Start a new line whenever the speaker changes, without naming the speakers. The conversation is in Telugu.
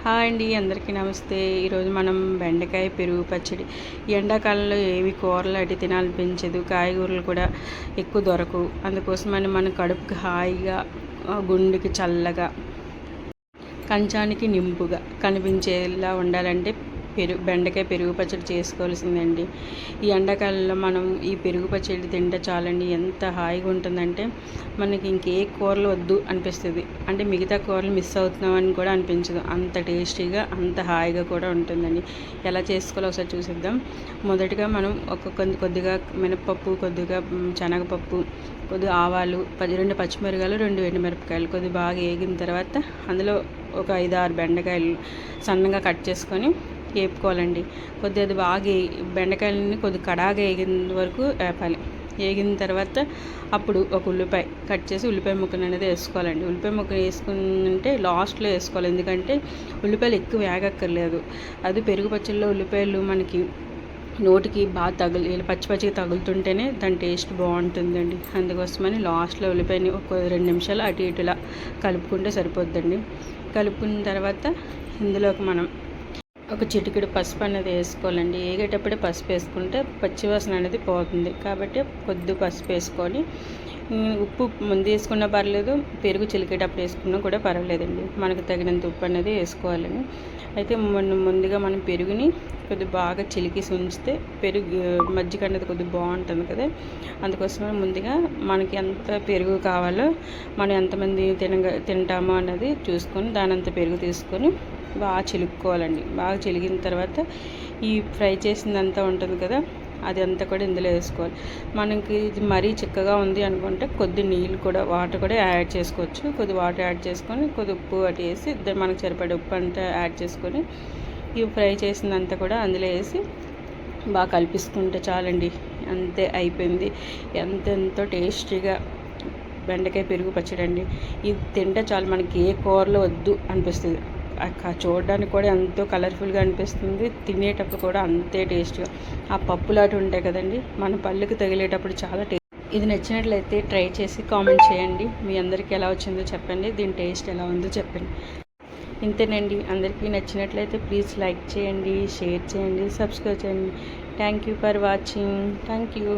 హాయ్ అండి, అందరికీ నమస్తే. ఈరోజు మనం బెండకాయ పెరుగు పచ్చడి. ఈ ఎండాకాలంలో ఏవి కూరలు అటు తినాలనిపించదు, కాయగూరలు కూడా ఎక్కువ దొరకవు. అందుకోసమని మన కడుపుకి హాయిగా, గుండెకి చల్లగా, కంచానికి నింపుగా కనిపించేలా ఉండాలంటే బెండకాయ పెరుగు పచ్చడి చేసుకోవాల్సిందండి. ఈ ఎండాకాలంలో మనం ఈ పెరుగు పచ్చడి తింటే చాలండి, ఎంత హాయిగా ఉంటుందంటే మనకి ఇంకే కూరలు వద్దు అనిపిస్తుంది. అంటే మిగతా కూరలు మిస్ అవుతున్నామని కూడా అనిపించదు, అంత టేస్టీగా అంత హాయిగా కూడా ఉంటుందండి. ఎలా చేసుకోవాలో ఒకసారి చూసిద్దాం. మొదటిగా మనం కొద్దిగా మినపప్పు, కొద్దిగా శనగపప్పు, కొద్దిగా ఆవాలు, 2 పచ్చిమిరకాయలు, 2 ఎండుమిరపకాయలు కొద్దిగా బాగా వేగిన తర్వాత అందులో ఒక 5-6 బెండకాయలు సన్నగా కట్ చేసుకొని వేపుకోవాలండి. కొద్దిగా అది బాగా బెండకాయలని కొద్దిగా కడాగా వేగిన వరకు వేపాలి. వేగిన తర్వాత అప్పుడు ఒక ఉల్లిపాయ కట్ చేసి ఉల్లిపాయ ముక్కను అనేది వేసుకోవాలండి. ఉల్లిపాయ ముక్కను వేసుకుంటే లాస్ట్లో వేసుకోవాలి, ఎందుకంటే ఉల్లిపాయలు ఎక్కువ వేగక్కర్లేదు. అది పెరుగు పచ్చళ్ళలో ఉల్లిపాయలు మనకి నోటికి బాగా పచ్చిగా తగులుతుంటేనే దాని టేస్ట్ బాగుంటుందండి. అందుకోసమని లాస్ట్లో ఉల్లిపాయని ఒక 2 నిమిషాలు అటు ఇటులా కలుపుకుంటే సరిపోద్దండి. కలుపుకున్న తర్వాత ఇందులోకి మనం ఒక చిటికెడు పసుపు అనేది వేసుకోవాలండి. వేగేటప్పుడే పసుపు వేసుకుంటే పచ్చివాసన అనేది పోతుంది, కాబట్టి కొద్దిగా పసుపు వేసుకొని, ఉప్పు ముందు వేసుకున్నా పర్లేదు, పెరుగు చిలికేటప్పుడు వేసుకున్నా కూడా పర్వాలేదండి. మనకు తగినంత ఉప్పు అనేది వేసుకోవాలని. అయితే ముందుగా మనం పెరుగుని కొద్దిగా బాగా చిలికేసి ఉంచితే పెరుగు మజ్జిగ అనేది కొద్దిగా బాగుంటుంది కదా. అందుకోసమే ముందుగా మనకి ఎంత పెరుగు కావాలో, మనం ఎంతమంది తింటామో అన్నది చూసుకొని దానంత పెరుగు తీసుకొని బాగా చిలుక్కోవాలండి. బాగా చిలిగిన తర్వాత ఈ ఫ్రై చేసిందంతా ఉంటుంది కదా, అది అంతా కూడా ఇందులో వేసుకోవాలి. మనకి ఇది మరీ చిక్కగా ఉంది అనుకుంటే కొద్ది నీళ్ళు కూడా, వాటర్ కూడా యాడ్ చేసుకోవచ్చు. కొద్ది వాటర్ యాడ్ చేసుకొని కొద్ది ఉప్పు అటు వేసి మనకు సరిపడే ఉప్పు అంతా యాడ్ చేసుకొని ఈ ఫ్రై చేసిందంతా కూడా అందులో వేసి బాగా కలిపిస్తుంటే చాలండి, అంతే అయిపోయింది. ఎంతో టేస్టీగా బెండకాయ పెరుగు పచ్చడి అండి. ఇది తింటే చాలు, మనకి ఏ కూరలో వద్దు అనిపిస్తుంది. చూడడానికి కూడా ఎంతో కలర్ఫుల్గా అనిపిస్తుంది, తినేటప్పుడు కూడా అంతే టేస్ట్గా. ఆ పప్పులాంటి ఉంటాయి కదండి, మన పళ్ళుకి తగిలేటప్పుడు చాలా ఇది నచ్చినట్లయితే ట్రై చేసి కామెంట్ చేయండి. మీ అందరికీ ఎలా వచ్చిందో చెప్పండి, దీని టేస్ట్ ఎలా ఉందో చెప్పండి. ఇంతేనండి. అందరికీ నచ్చినట్లయితే ప్లీజ్ లైక్ చేయండి, షేర్ చేయండి, సబ్స్క్రైబ్ చేయండి. Thank you for watching. Thank you.